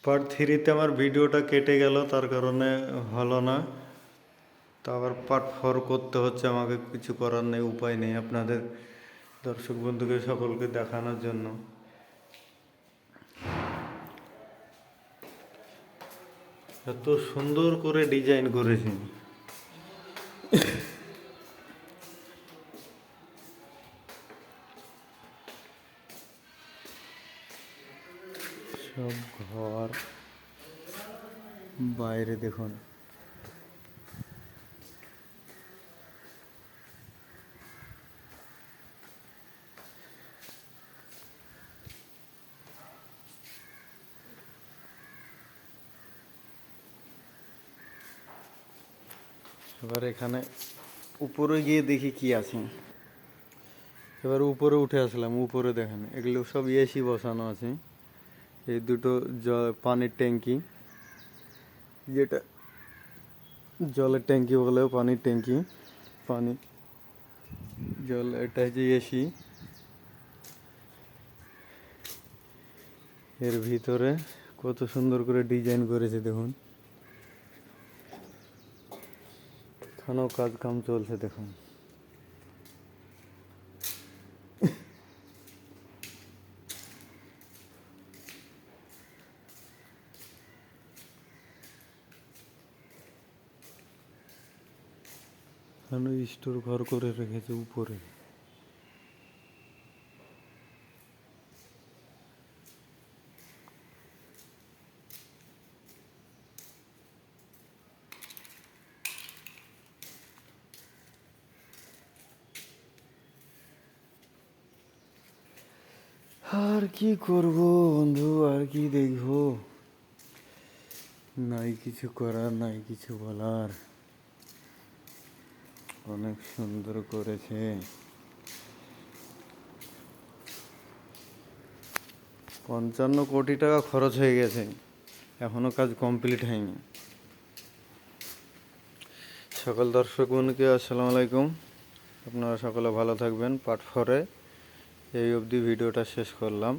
Part থ্রিতে আমার ভিডিওটা কেটে গেল, তার কারণে হলো না। তো আবার পার্ট ফোর করতে হচ্ছে আমাকে, কিছু করার নেই, উপায় নেই আপনাদের দর্শক বন্ধুকে সকলকে দেখানোর জন্য। এত সুন্দর করে ডিজাইন করেছি। সব ঘর বাইরে দেখুন, এবার এখানে উপরে গিয়ে দেখি কি আছে। এবার উপরে উঠে আসলাম, উপরে দেখেন এগুলো সব এসি বসানো আছে। এই দুটো পানির ট্যাঙ্কি, যেটা জলের ট্যাঙ্কি বলেও পানির ট্যাঙ্কি, পানি জল, এটা হচ্ছে এসি। এর ভিতরে কত সুন্দর করে ডিজাইন করেছে দেখুন, এখানেও কাজ কাম চলছে দেখুন। এখানে স্টোর ঘর করে রেখেছে উপরে। আর কি করব বন্ধু, আর কি দেখবো, নাই কিছু করার, নাই কিছু বলার। অনেক সুন্দর করেছে। 55 কোটি টাকা খরচ হয়ে গেছে, এখনো কাজ কমপ্লিট হয়নি। সকল দর্শক বন্ধুকে আসসালামু আলাইকুম। আপনারা সকলে ভালো থাকবেন। পার্ট ফোরে এই অবধি ভিডিওটা শেষ করলাম।